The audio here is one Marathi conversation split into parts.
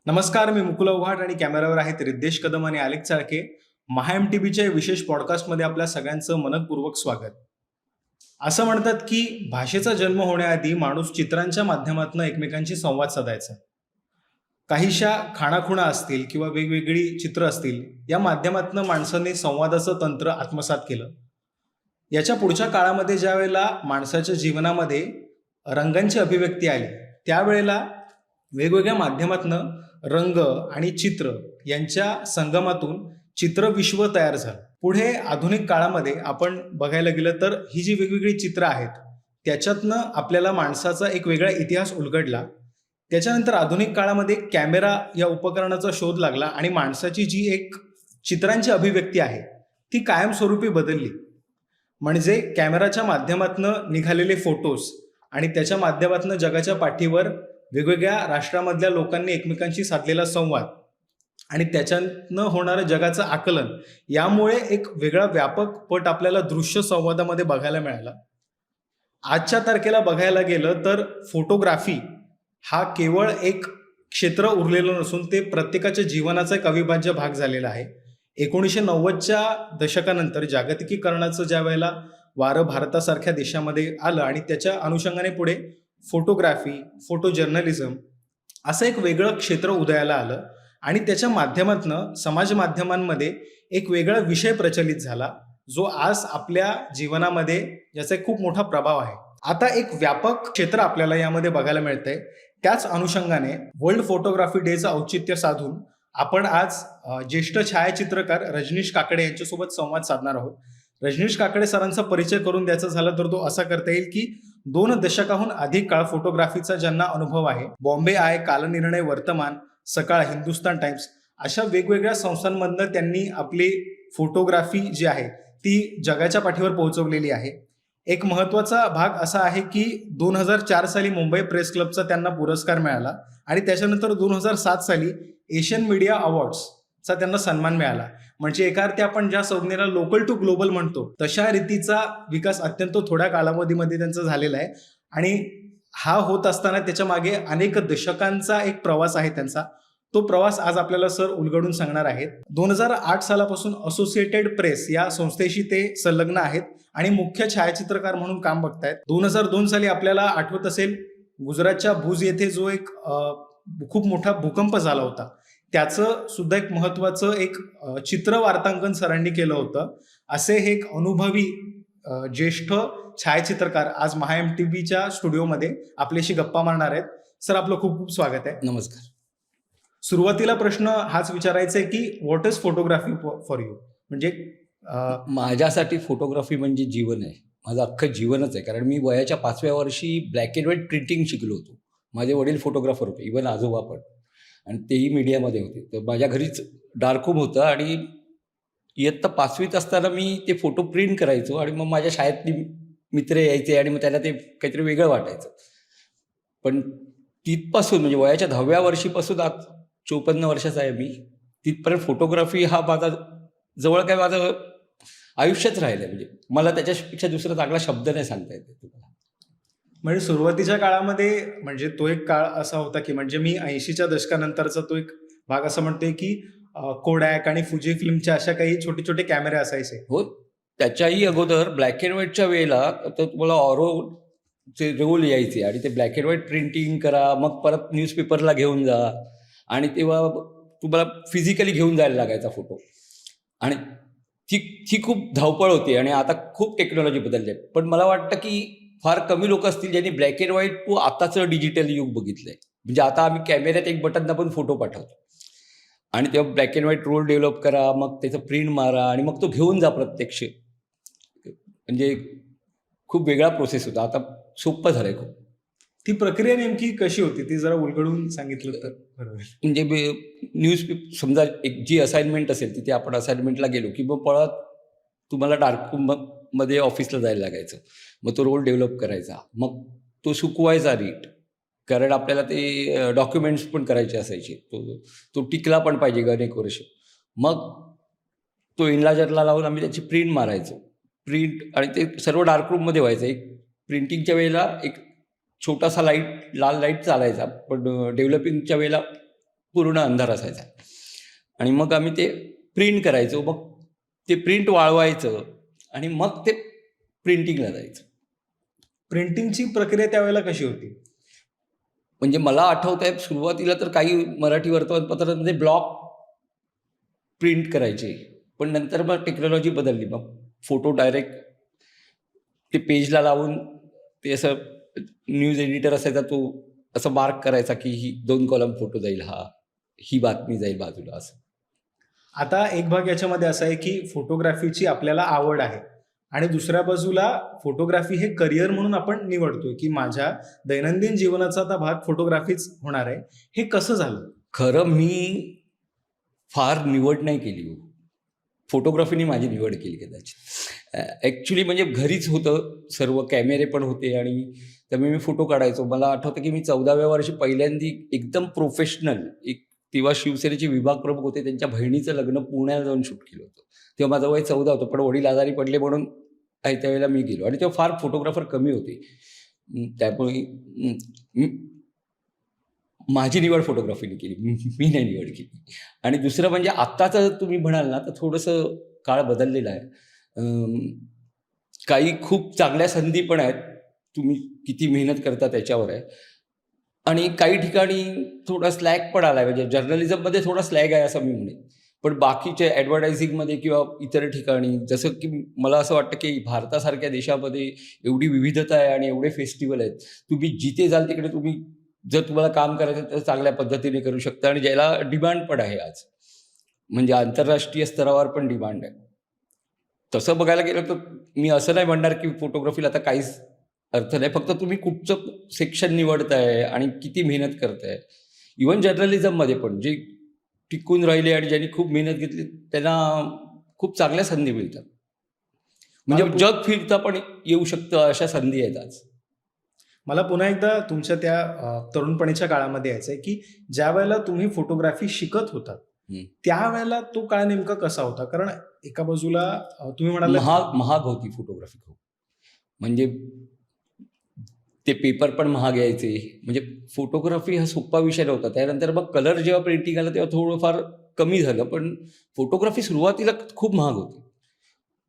नमस्कार, मी मुकुल अवघाट आणि कॅमेरावर आहेत रिद्देश कदम आणि अलेक चाळके. MAHA-MTBच्या विशेष पॉडकास्टमध्ये आपल्या सगळ्यांचं मनःपूर्वक स्वागत. असं म्हणतात की भाषेचा जन्म होण्याआधी माणूस चित्रांच्या माध्यमातून एकमेकांशी संवाद साधायचा. काहीशा खाणाखुणा असतील किंवा वेगवेगळी चित्र असतील, या माध्यमातून माणसाने संवादाचं तंत्र आत्मसात केलं. याच्या पुढच्या काळामध्ये ज्या वेळेला माणसाच्या जीवनामध्ये रंगांची अभिव्यक्ती आली, त्यावेळेला वेगवेगळ्या माध्यमातनं रंग आणि चित्र यांच्या संगमातून चित्रविश्व तयार झालं. पुढे आधुनिक काळामध्ये आपण बघायला गेलं तर ही जी वेगवेगळी चित्र आहेत, त्याच्यातनं आपल्याला माणसाचा एक वेगळा इतिहास उलगडला. त्याच्यानंतर आधुनिक काळामध्ये कॅमेरा या उपकरणाचा शोध लागला आणि माणसाची जी एक चित्रांची अभिव्यक्ती आहे, ती कायमस्वरूपी बदलली. म्हणजे कॅमेराच्या माध्यमातनं निघालेले फोटोज आणि त्याच्या माध्यमातनं जगाच्या पाठीवर वेगवेगळ्या राष्ट्रामधल्या लोकांनी एकमेकांशी साधलेला संवाद आणि त्याच्यातनं होणारं जगाचं आकलन, यामुळे एक वेगळा व्यापक पट आपल्याला दृश्य संवादामध्ये बघायला मिळाला. आजच्या तारखेला बघायला गेलं तर फोटोग्राफी हा केवळ एक क्षेत्र उरलेलं नसून ते प्रत्येकाच्या जीवनाचा एक अविभाज्य भाग झालेला आहे. 1990च्या दशकानंतर जागतिकीकरणाचं ज्या वेळेला वारं भारतासारख्या देशामध्ये आलं आणि त्याच्या अनुषंगाने पुढे फोटोग्राफी, फोटो जर्नलिझम असं एक वेगळं क्षेत्र उदयाला आलं आणि त्याच्या माध्यमातनं समाज माध्यमांमध्ये एक वेगळा विषय प्रचलित झाला, जो आज आपल्या जीवनामध्ये ज्याचा एक खूप मोठा प्रभाव आहे. आता एक व्यापक क्षेत्र आपल्याला यामध्ये बघायला मिळतंय. त्याच अनुषंगाने वर्ल्ड फोटोग्राफी डेचं औचित्य साधून आपण आज ज्येष्ठ छायाचित्रकार रजनीश काकडे यांच्यासोबत संवाद साधणार आहोत. रजनीश काकडे सरांचा परिचय करून द्यायचा झाला तर तो असा करता येईल की 2 दशकाहून अधिक काळ फोटोग्राफीचा ज्यांना अनुभव आहे. बॉम्बे आय, कालनिर्णय, वर्तमान, सकाळ, हिंदुस्तान टाइम्स अशा वेगवेगळ्या संस्थांमधनं त्यांनी आपली फोटोग्राफी जी आहे ती जगाच्या पाठीवर पोहोचवलेली आहे. एक महत्वाचा भाग असा आहे की 2004 साली मुंबई प्रेस क्लबचा त्यांना पुरस्कार मिळाला आणि त्याच्यानंतर 2007 साली एशियन मीडिया अवॉर्ड्सचा त्यांना सन्मान मिळाला. म्हणजे एका अर्थी आपण ज्या संज्ञेला लोकल टू ग्लोबल म्हणतो, तशा रीतीचा विकास अत्यंत थोड्या कालावधीमध्ये त्यांचा झालेला आहे आणि हा होत असताना त्याच्या मागे अनेक दशकांचा एक प्रवास आहे त्यांचा. तो प्रवास आज आपल्याला सर उलगडून सांगणार आहेत. 2008 सालापासून असोसिएटेड प्रेस या संस्थेशी ते संलग्न आहेत आणि मुख्य छायाचित्रकार म्हणून काम बघतायत. 2002 साली आपल्याला आठवत असेल, गुजरातच्या भुज येथे जो एक खूप मोठा भूकंप झाला होता, त्याचं सुद्धा एक महत्वाचं एक चित्र वार्तांकन सरांनी केलं होतं. असे हे एक अनुभवी ज्येष्ठ छायाचित्रकार आज MAHA-MTBच्या स्टुडिओमध्ये आपल्याशी गप्पा मारणार आहेत. सर, आपलं खूप खूप स्वागत आहे. नमस्कार. सुरुवातीला प्रश्न हाच विचारायचा आहे की what is photography for you? म्हणजे माझ्यासाठी फोटोग्राफी म्हणजे जीवन आहे. माझं अख्खं जीवनच आहे. कारण मी वयाच्या 5व्या वर्षी ब्लॅक अँड व्हाईट प्रिंटिंग शिकलो होतो. माझे वडील फोटोग्राफर होते, इव्हन आजोबा पण, आणि तेही मीडियामध्ये होते. तर माझ्या घरीच डार्करूम होतं आणि इयत्ता 5वीत असताना मी ते फोटो प्रिंट करायचो आणि मग माझ्या शाळेतली मित्र यायचे आणि मग त्यांना ते काहीतरी वेगळं वाटायचं. पण तिथपासून म्हणजे वयाच्या 10व्या वर्षीपासून आज 54 वर्षाचा आहे मी, तिथपर्यंत फोटोग्राफी हा माझा जवळ काय माझं आयुष्यच राहिलं आहे. म्हणजे मला त्याच्यापेक्षा दुसरा चांगला शब्द नाही सांगता येते तुम्हाला. म्हणजे सुरुवातीच्या काळामध्ये म्हणजे तो एक काळ असा होता की म्हणजे मी 80च्या दशकानंतरचा तो एक भाग असं म्हणतोय की कोडॅक आणि फुजी फिल्मच्या अशा काही छोटे छोटे कॅमेरे असायचे. हो, त्याच्याही अगोदर ब्लॅक अँड व्हाईटच्या वेळेला तर तुम्हाला ऑरोचे रोल यायचे आणि ते ब्लॅक अँड व्हाईट प्रिंटिंग करा, मग परत न्यूजपेपरला घेऊन जा आणि तेव्हा तुम्हाला फिजिकली घेऊन जायला लागायचा फोटो. आणि ती खूप धावपळ होती आणि आता खूप टेक्नॉलॉजी बदलली आहे. पण मला वाटतं की फार कमी लोक असतील ज्यांनी ब्लॅक अँड व्हाईट टू आताचं डिजिटल युग बघितलं आहे. म्हणजे आता आम्ही कॅमेऱ्यात एक बटन दाबून फोटो पाठवतो आणि तेव्हा black and white roll develop करा, मग त्याचं प्रिंट मारा आणि मग तो घेऊन जा प्रत्यक्ष. म्हणजे खूप वेगळा प्रोसेस होता. आता सोपं झालंय खूप. ती प्रक्रिया नेमकी कशी होती ती जरा उलगडून सांगितलं तर बरोबर. म्हणजे न्यूजपेपर समजा एक जी असाइनमेंट असेल तिथे आपण असाइनमेंटला गेलो की मग पळत तुम्हाला डार्करूममध्ये ऑफिसला जायला लागायचं. मग तो रोल डेव्हलप करायचा, मग तो सुकवायचा नीट, कारण आपल्याला ते डॉक्युमेंट्स पण करायचे असायचे. तो टिकला पण पाहिजे अनेक वर्ष. मग तो इनलाजरला लावून आम्ही त्याची प्रिंट मारायचो. प्रिंट आणि ते सर्व डार्करूममध्ये व्हायचं. एक प्रिंटिंगच्या वेळेला एक छोटासा लाईट, लाल लाईट चालायचा, पण डेव्हलपिंगच्या वेळेला पूर्ण अंधार असायचा आणि मग आम्ही ते प्रिंट करायचो. मग ते प्रिंट वाळवायचं आणि मग ते प्रिंटिंगला जायचं. प्रिंटिंगची प्रक्रिया त्यावेळेला कशी होती? म्हणजे मला आठवत आहे सुरुवातीला तर काही मराठी वर्तमानपत्रांमध्ये ब्लॉक प्रिंट करायचे. पण नंतर मग टेक्नॉलॉजी बदलली. मग फोटो डायरेक्ट ते पेजला लावून ते असं न्यूज एडिटर असायचा तो असं मार्क करायचा की ही 2 कॉलम फोटो जाईल, ही बातमी जाईल बाजूला असं. आता एक भाग याच्यामध्ये असा आहे की फोटोग्राफीची आपल्याला आवड आहे आणि दुसऱ्या बाजूला फोटोग्राफी हे करिअर म्हणून आपण निवडतोय की माझ्या दैनंदिन जीवनाचा आता भाग फोटोग्राफीच होणार आहे. हे कसं झालं? खरं मी फार निवड नाही केली. फोटोग्राफीने माझी निवड केली कदाचित. ॲक्च्युली म्हणजे घरीच होतं सर्व, कॅमेरे पण होते आणि त्यामुळे मी फोटो काढायचो. मला आठवतं की मी 14व्या वर्षी पहिल्यांदी एकदम प्रोफेशनल एक तेव्हा शिवसेनेचे विभाग प्रमुख होते, त्यांच्या बहिणीचं लग्न पुण्याला जाऊन शूट केलं होतं. तेव्हा माझं वय 14 होतं, पण वडील आजारी पडले म्हणून त्यावेळेला मी गेलो आणि तेव्हा फार फोटोग्राफर कमी होते. त्यामुळे माझी निवड फोटोग्राफीने केली. मी नाही निवड केली. आणि दुसरं म्हणजे आत्ताचं तुम्ही म्हणाल ना, तर थोडंसं काळ बदललेला आहे. काही खूप चांगल्या संधी पण आहेत. तुम्ही किती मेहनत करता त्याच्यावर आहे. आणि काही ठिकाणी थोडा स्लॅग पण आला आहे. म्हणजे जर्नलिझममध्ये थोडा स्लॅग आहे असं मी म्हणेन. पण बाकीच्या ॲडव्हर्टायझिंगमध्ये किंवा इतर ठिकाणी जसं की मला असं वाटतं की भारतासारख्या देशामध्ये एवढी विविधता आहे आणि एवढे फेस्टिवल आहेत. तुम्ही जिथे जाल तिकडे तुम्ही जर तुम्हाला काम करायचं तर चांगल्या पद्धतीने करू शकता आणि ज्याला डिमांड पण आहे आज. म्हणजे आंतरराष्ट्रीय स्तरावर पण डिमांड आहे. तसं बघायला गेलं तर मी असं नाही म्हणणार की फोटोग्राफीला आता काहीच अर्थ नाही. फक्त तुम्ही कुठचं सेक्शन निवडताय आणि किती मेहनत करताय. इव्हन जर्नलिझममध्ये पण जे टिकून राहिले आणि ज्यांनी खूप मेहनत घेतली त्यांना खूप चांगल्या संधी मिळतात. म्हणजे मला जग फिरता पण येऊ शकतं अशा संधी आहेत आज. मला पुन्हा एकदा तुमच्या त्या तरुणपणीच्या काळामध्ये यायचं आहे की ज्या वेळेला तुम्ही फोटोग्राफी शिकत होतात हं. त्यावेळेला तो काळ नेमका कसा होता? कारण एका बाजूला तुम्ही म्हणालात महाग होती फोटोग्राफी खूप. म्हणजे ते पेपर पण महाग यायचे. म्हणजे फोटोग्राफी हा सोपा विषय नव्हता. त्यानंतर मग कलर जेव्हा प्रिंटिंग आलं तेव्हा थोडंफार कमी झालं. पण फोटोग्राफी सुरुवातीला खूप महाग होती.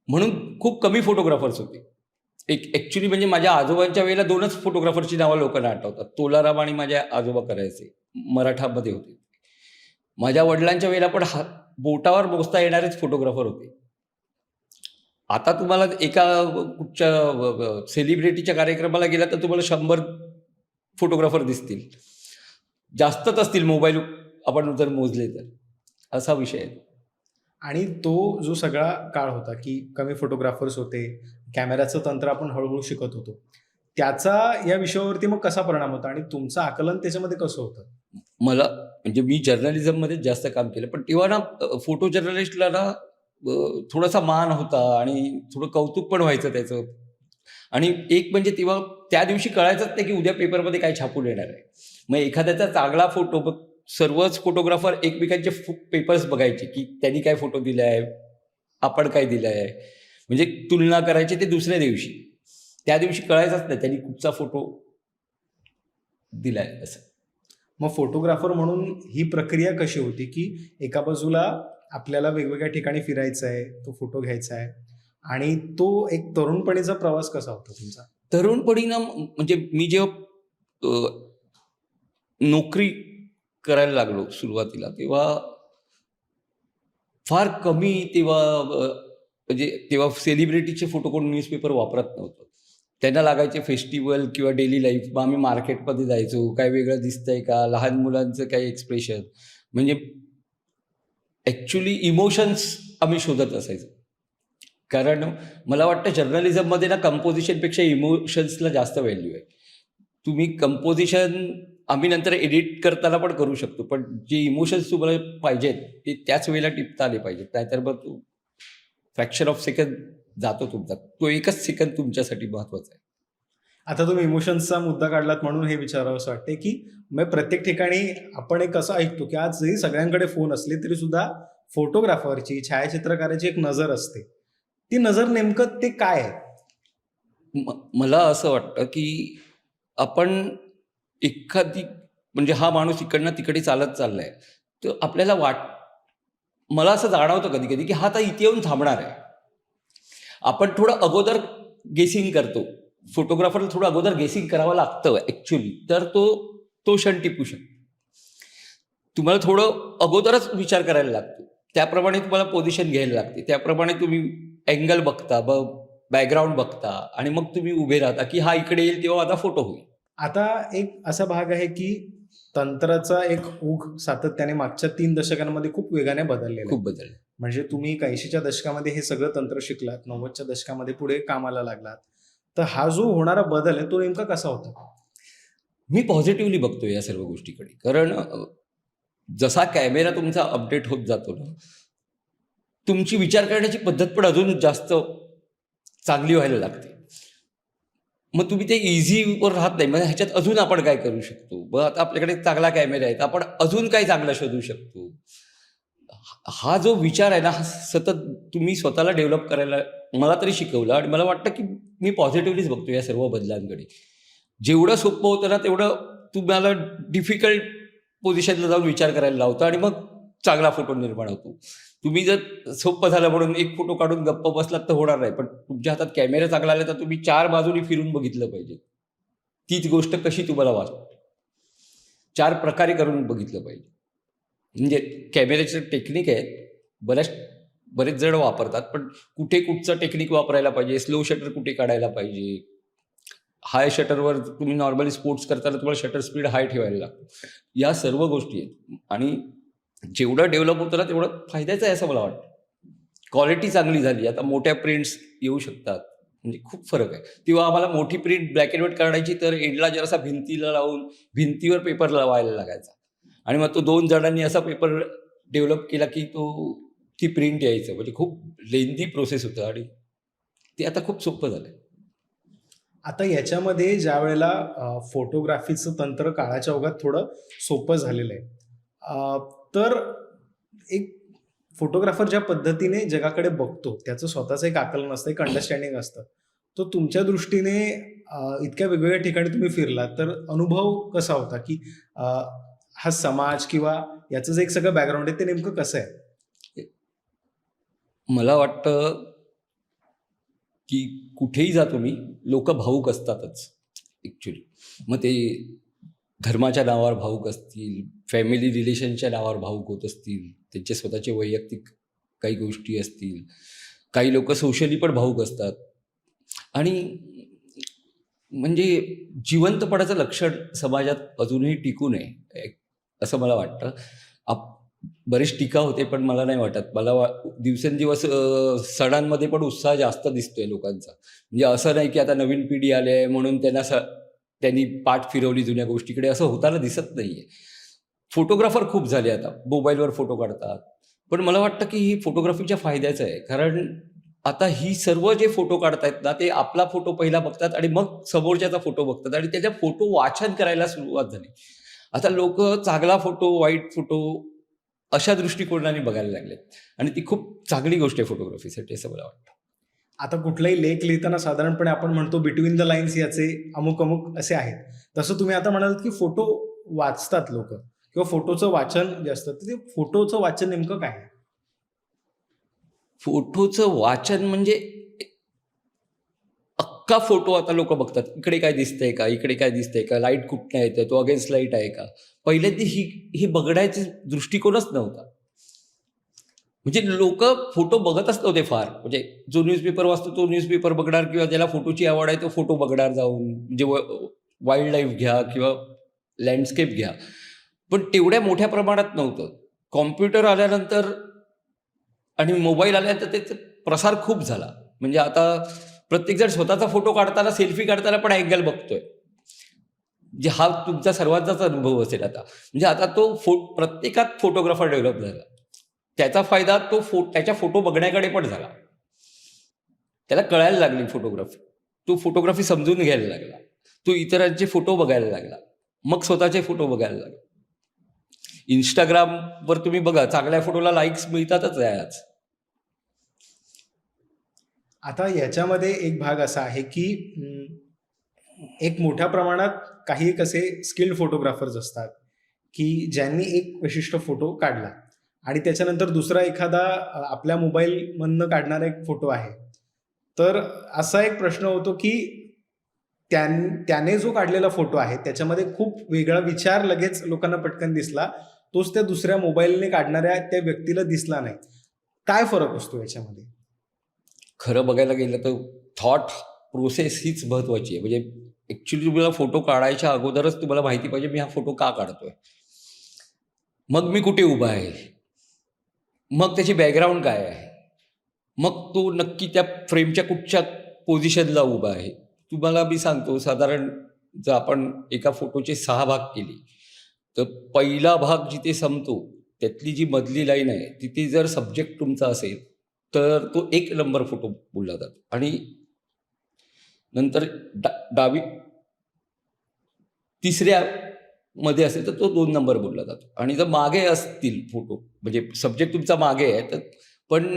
म्हणून खूप कमी फोटोग्राफर्स होते. ॲक्च्युली म्हणजे माझ्या आजोबांच्या वेळेला 2च फोटोग्राफरची नावं लोकांना आठवतात. तोलाराम आणि माझे आजोबा करायचे. मराठामध्ये होते. माझ्या वडिलांच्या वेळेला पण बोटावर मोजता येणारेच फोटोग्राफर होते. आता तुम्हाला एका कुठच्या सेलिब्रिटीच्या कार्यक्रमाला गेला तर तुम्हाला 100 फोटोग्राफर दिसतील. जास्तच असतील मोबाईल आपण जर मोजले तर. असा विषय आहे. आणि तो जो सगळा काळ होता की कमी फोटोग्राफर्स होते, कॅमेऱ्याचं तंत्र आपण हळूहळू शिकत होतो. त्याचा या विषयावरती मग कसा परिणाम होता आणि तुमचं आकलन त्याच्यामध्ये कसं होतं? मला म्हणजे मी जर्नलिझममध्येच जास्त काम केलं. पण तेव्हा ना फोटो जर्नलिस्टला ना थोडासा मान होता आणि थोडं कौतुक पण व्हायचं त्याचं. आणि एक म्हणजे तेव्हा त्या दिवशी कळायचंच नाही की उद्या पेपरमध्ये काय छापून येणार आहे. मग एखाद्याचा चांगला फोटो बघ, सर्वच फोटोग्राफर एकमेकांचे पेपर्स बघायचे की त्यांनी काय फोटो दिला आहे, आपण काय दिलं आहे. म्हणजे तुलना करायची ते दुसऱ्या दिवशी. त्या दिवशी कळायचंच नाही त्यांनी कुठचा फोटो दिला आहे असं. मग फोटोग्राफर म्हणून ही प्रक्रिया कशी होती की एका बाजूला आपल्याला वेगवेगळ्या ठिकाणी फिरायचं आहे, तो फोटो घ्यायचा आहे आणि तो एक तरुणपणीचा प्रवास कसा होता तुमचा? तरुणपणीनं म्हणजे मी जेव्हा नोकरी करायला लागलो सुरुवातीला, तेव्हा फार कमी तेव्हा म्हणजे तेव्हा सेलिब्रिटीचे फोटो कोण न्यूजपेपर वापरत नव्हतं. त्यांना लागायचे फेस्टिवल किंवा डेली लाईफ. मग आम्ही मार्केटमध्ये जायचो. काय वेगळं दिसतंय का? लहान मुलांचं काही एक्सप्रेशन. म्हणजे ॲक्च्युली इमोशन्स आम्ही शोधत असायचो. कारण मला वाटतं जर्नलिझममध्ये ना कंपोझिशनपेक्षा इमोशन्सला जास्त व्हॅल्यू आहे. तुम्ही कंपोझिशन आम्ही नंतर एडिट करताना पण करू शकतो. पण जे इमोशन्स तुम्हाला पाहिजेत ते त्याच वेळेला टिपता आले पाहिजेत. नाहीतर मग तो फ्रॅक्शन ऑफ सेकंद जातो तुमचा. तो एकच सेकंद तुमच्यासाठी महत्त्वाचा आहे. आता तुम्ही इमोशन्सचा मुद्दा काढलात म्हणून हे विचारावंसं वाटते की मग प्रत्येक ठिकाणी आपण एक असं ऐकतो की आज जरी सगळ्यांकडे फोन असले तरी सुद्धा फोटोग्राफरची, छायाचित्रकाराची एक नजर असते. ती नजर नेमकं ते काय आहे? मला असं वाटतं की आपण एखादी म्हणजे हा माणूस इकडनं तिकडे चालत चाललाय, तर आपल्याला मला असं जाणवतं कधी कधी की हा आता इथे येऊन थांबणार आहे. आपण थोडं अगोदर गेसिंग करतो. फोटोग्राफरला थोडं अगोदर गेसिंग करावं लागतं ॲक्च्युअली, तर तो तो क्षण टिपू शकतो. तुम्हाला थोडं अगोदरच विचार करायला लागतो. त्याप्रमाणे तुम्हाला पोझिशन घ्यायला लागते. त्याप्रमाणे तुम्ही अँगल बघता, बॅकग्राऊंड बघता आणि मग तुम्ही उभे राहता, की हा इकडे येईल तेव्हा माझा फोटो होईल. आता एक असा भाग आहे की तंत्राचा एक ओघ सातत्याने मागच्या 3 दशकांमध्ये खूप वेगाने बदललेला आहे. खूप बदल. म्हणजे तुम्ही 80च्या दशकामध्ये हे सगळं तंत्र शिकलात, 90च्या दशकामध्ये पुढे कामाला लागलात. तर हा जो होणारा बदल आहे तो नेमका कसा होता? मी पॉझिटिव्हली बघतो या सर्व गोष्टीकडे. कारण जसा कॅमेरा तुमचा अपडेट होत जातो ना, तुमची विचार करण्याची पद्धत पण अजून जास्त चांगली व्हायला लागते. मग तुम्ही ते इझीवर राहत नाही. मग ह्याच्यात अजून आपण काय करू शकतो? मग आता आपल्याकडे चांगला कॅमेरा आहे, तर आपण अजून काय चांगलं शोधू शकतो? हा जो विचार आहे ना, हा सतत तुम्ही स्वतःला डेव्हलप करायला मला तरी शिकवलं आणि मला वाटतं, की मी पॉझिटिव्हलीच बघतो या सर्व बदलांकडे. जेवढं सोपं होतं ना, तेवढं तुम्हाला डिफिकल्ट पोझिशनला जाऊन विचार करायला लावतं आणि मग चांगला फोटो निर्माण होतो. तुम्ही जर सोपं झालं म्हणून एक फोटो काढून गप्प बसलात तर होणार नाही. पण तुमच्या हातात कॅमेरा चांगला आला तर तुम्ही 4 बाजूनी फिरून बघितलं पाहिजे. तीच गोष्ट कशी तुम्हाला वाटते. 4 प्रकारे करून बघितलं पाहिजे. म्हणजे कॅमेऱ्याचे टेक्निक आहेत. बरेच जण वापरतात. पण कुठे कुठचं टेक्निक वापरायला पाहिजे, स्लो शटर कुठे काढायला पाहिजे. हाय शटरवर तुम्ही नॉर्मली स्पोर्ट्स करताना तुम्हाला शटर स्पीड हाय ठेवायला लागतो. या सर्व गोष्टी आहेत आणि जेवढं डेव्हलप होतं ना तेवढं फायद्याचं आहे असं मला वाटतं. क्वालिटी चांगली झाली. आता मोठ्या प्रिंट्स येऊ शकतात. म्हणजे खूप फरक आहे. तेव्हा आम्हाला मोठी प्रिंट ब्लॅक अँड व्हाईट काढायची तर एंडला जरासा भिंतीला लावून भिंतीवर पेपर लावायला लागायचा आणि मग तो 2 जणांनी असा पेपर डेव्हलप केला की ती प्रिंट यायचं. म्हणजे खूप लेंदी प्रोसेस होतं आणि ते आता खूप सोपं झालं. आता याच्यामध्ये ज्यावेळेला फोटोग्राफीचं तंत्र काळाच्या ओघात थोडं सोपं झालेलं आहे. तर एक फोटोग्राफर ज्या पद्धतीने जगाकडे बघतो, त्याचं स्वतःचं एक आकलन असतं, एक अंडरस्टँडिंग असतं. तर तुमच्या दृष्टीने इतक्या वेगवेगळ्या ठिकाणी तुम्ही फिरलात, तर अनुभव कसा होता? की अ, हा समाज किंवा याचं जे एक सगळं बॅकग्राऊंड आहे, ते नेमकं कसं आहे? मला वाटतं की कुठेही जा तुम्ही, लोकं भावुक असतातच ॲक्चुअली. मग ते धर्माच्या नावावर भावुक असतील, फॅमिली रिलेशनच्या नावावर भावुक होत असतील, त्यांचे स्वतःचे वैयक्तिक काही गोष्टी असतील. काही लोकं सोशली पण भावुक असतात आणि म्हणजे जिवंतपणाचं लक्षण समाजात अजूनही टिकून आहे, असं मला वाटतं. बरीच टीका होते, पण मला नाही वाटत. दिवसेंदिवस सणांमध्ये पण उत्साह जास्त दिसतोय लोकांचा. म्हणजे असं नाही की आता नवीन पिढी आली आहे म्हणून त्यांनी पाठ फिरवली जुन्या गोष्टीकडे, असं होताना दिसत नाहीये. फोटोग्राफर खूप झाले आता. मोबाईलवर फोटो काढतात. पण मला वाटतं की ही फोटोग्राफीच्या फायद्याचं आहे. कारण आता ही सर्व जे फोटो काढतायत ना, ते आपला फोटो पहिला बघतात आणि मग समोरच्याचा फोटो बघतात आणि त्याच्या फोटो वाचन करायला सुरुवात झाली. आता लोकं चांगला फोटो, वाईट फोटो अशा दृष्टिकोनाने बघायला लागलेत आणि ती खूप चांगली गोष्ट आहे फोटोग्राफीसाठी असं मला वाटतं. आता कुठलाही लेख लिहिताना साधारणपणे आपण म्हणतो बिटवीन द लाईन्स याचे अमुक-अमुक असे आहेत. तसं तुम्ही आता म्हणालात की फोटो वाचतात लोकं किंवा फोटोचं वाचन जे असतं, तर ते फोटोचं वाचन नेमकं काय आहे? फोटोचं वाचन म्हणजे अख्खा फोटो आता लोकं बघतात. इकडे काय दिसतंय का? इकडे काय दिसतंय का? लाईट कुठनं येतोय? तो अगेन्स्ट लाईट आहे का? पहिल्यांदा हे बघण्याचा दृष्टिकोनच नव्हता. म्हणजे लोकं फोटो बघतच नव्हते फार. म्हणजे जो न्यूजपेपर वाचतो तो न्यूजपेपर बघणार किंवा ज्याला फोटोची आवड आहे तो फोटो बघणार जाऊन. म्हणजे वाईल्ड लाईफ घ्या किंवा लँडस्केप घ्या. पण तेवढ्या मोठ्या प्रमाणात नव्हतं. कॉम्प्युटर आल्यानंतर आणि मोबाईल आल्यानंतर त्याचा प्रसार खूप झाला. म्हणजे आता प्रत्येकजण स्वतःचा फोटो काढताना, सेल्फी काढताना पण अँगल बघतोय. म्हणजे हा तुमचा सर्वांचाच अनुभव असेल आता. म्हणजे आता तो प्रत्येकात फोटोग्राफर डेव्हलप झाला. त्याचा फायदा त्याच्या फोटो बघण्याकडे पण झाला. त्याला कळायला लागली फोटोग्राफी. तो फोटोग्राफी समजून घ्यायला लागला. तो इतरांचे फोटो बघायला लागला. मग स्वतःचे फोटो बघायला लागला. Instagramवर तुम्ही बघा चांगल्या फोटोला लाइक्स मिळतातच आहे आज. आता याच्यामध्ये एक भाग असा आहे की एक मोठ्या प्रमाणात काही एक असे स्किल्ड फोटोग्राफर्स असतात की ज्यांनी एक विशिष्ट फोटो काढला आणि त्याच्यानंतर दुसरा एखादा आपल्या मोबाईलमधनं काढणारा एक फोटो आहे. तर असा एक प्रश्न होतो की त्याने जो काढलेला फोटो आहे त्याच्यामध्ये खूप वेगळा विचार लगेच लोकांना पटकन दिसला. तोच त्या दुसऱ्या मोबाईलने काढणाऱ्या त्या व्यक्तीला दिसला नाही. काय फरक असतो याच्यामध्ये? खरं बघायला गेलं तर थॉट प्रोसेस हीच महत्त्वाची आहे. म्हणजे ॲक्च्युली तुम्हाला फोटो काढायच्या अगोदरच तुम्हाला माहिती पाहिजे मी हा फोटो का काढतोय. मग मी कुठे उभा आहे? मग त्याची बॅकग्राऊंड काय आहे? मग तो नक्की त्या फ्रेमच्या कुठच्या पोझिशनला उभा आहे. तुम्हाला मी सांगतो साधारण जर आपण एका फोटोचे 6 भाग केले, तर पहिला भाग जिथे संपतो, त्यातली जी मधली लाईन आहे, तिथे जर सब्जेक्ट तुमचा असेल, तर तो 1 नंबर फोटो बोलला जातो आणि नंतर डावी तिसऱ्यामध्ये असेल तर तो 2 नंबर बोलला जातो आणि जर मागे असतील फोटो म्हणजे सब्जेक्ट तुमचा मागे आहे तर पण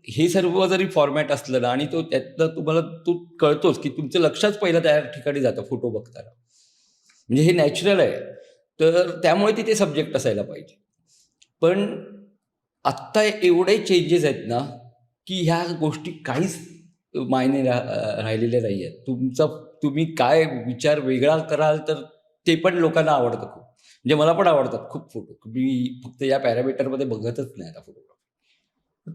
हे सर्व जरी फॉर्मॅट असलं ना आणि तो त्यातनं तुम्हाला तो कळतोच की तुमचं लक्षच पहिलं त्या ठिकाणी जातं फोटो बघताना. म्हणजे हे नॅचरल आहे. तर त्यामुळे तिथे सब्जेक्ट असायला पाहिजे. पण आत्ता एवढे चेंजेस आहेत ना, की ह्या गोष्टी काहीच मायने राहिलेले नाही आहेत. तुम्ही काय विचार वेगळा कराल तर ते पण लोकांना आवडतं खूप. म्हणजे मला पण आवडतात खूप फोटो. मी फक्त या पॅरामीटरमध्ये बघतच नाही आता फोटोग्राफी.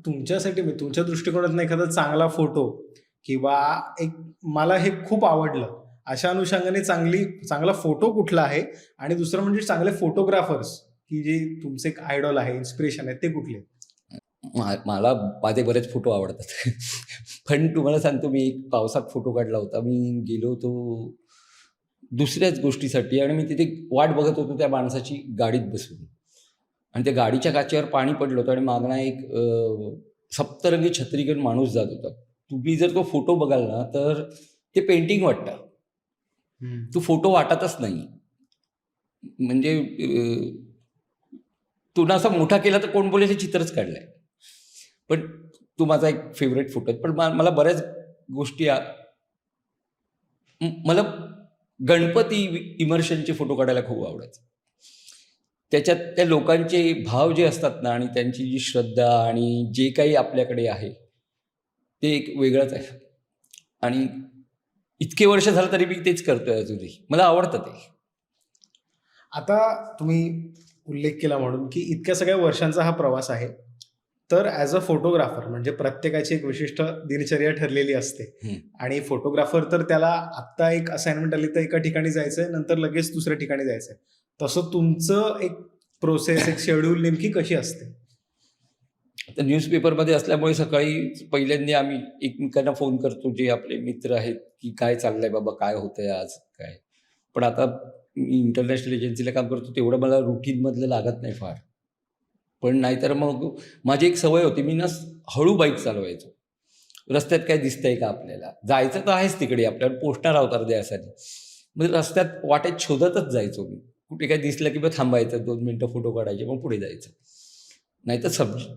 तुमच्यासाठी मी तुमच्या दृष्टिकोनातून एखादा चांगला फोटो किंवा एक मला हे खूप आवडलं, अशा अनुषंगाने चांगला फोटो कुठला आहे? आणि दुसरं म्हणजे चांगले फोटोग्राफर्स की जे तुमचे एक आयडॉल आहे, इन्स्पिरेशन आहे, ते कुठले? मला माझे बरेच फोटो आवडतात. पण तुम्हाला सांगतो मी एक पावसात फोटो काढला होता. मी गेलो होतो दुसऱ्याच गोष्टीसाठी आणि मी तिथे वाट बघत होतो त्या माणसाची गाडीत बसून. आणि त्या गाडीच्या काचेवर पाणी पडलं होतं आणि मागनं एक सप्तरंगी छत्री घेऊन माणूस जात होता. तुम्ही जर तो फोटो बघाल ना, तर ते पेंटिंग वाटतं. तो फोटो वाटतच नाही. म्हणजे तो ना असा मोठा केला तर कोण बोलेल हे चित्रच काढलंय. पण तो माझा एक फेव्हरेट फोटो आहे. पण मला बऱ्याच गोष्टी मला गणपती इमर्शनचे फोटो काढायला खूप आवडायचे. त्याच्यात त्या लोकांचे भाव जे असतात ना आणि त्यांची जी श्रद्धा आणि जे काही आपल्याकडे आहे, ते एक वेगळंच आहे. आणि इतके वर्ष झालं तरी मी तेच करतोय अजूनही. मला आवडतं ते. आता तुम्ही उल्लेख केला म्हणून की इतक्या सगळ्या वर्षांचा हा प्रवास आहे. तर ॲज अ फोटोग्राफर म्हणजे प्रत्येकाची एक विशिष्ट दिनचर्या ठरलेली असते हं. आणि फोटोग्राफर तर त्याला आत्ता एक असाइनमेंट आली तर एका ठिकाणी जायचंय, नंतर लगेच दुसऱ्या ठिकाणी जायचंय. तसं तुमचं एक प्रोसेस, एक शेड्यूल नेमकी कशी असते? आता न्यूजपेपरमध्ये असल्यामुळे सकाळी पहिल्यांदा आम्ही एकमेकांना फोन करतो, जे आपले मित्र आहेत, की काय चाललंय बाबा, काय होतंय आज, काय? पण आता मी इंटरनॅशनल एजन्सीला काम करतो, तेवढं मला रुटीनमधलं लागत नाही फार. पण नाहीतर मग माझी एक सवय होती, मी ना हळू बाईक चालवायचो. रस्त्यात काय दिसतंय का आपल्याला? जायचं तर आहेच तिकडे, आपल्याला पोहोचणार आहोत अर्ध्या तासाने. मग रस्त्यात वाटेत शोधतच जायचो मी. कुठे काय दिसलं की मग थांबायचं, 2 मिनिटं फोटो काढायचे, मग पुढे जायचं. नाहीतर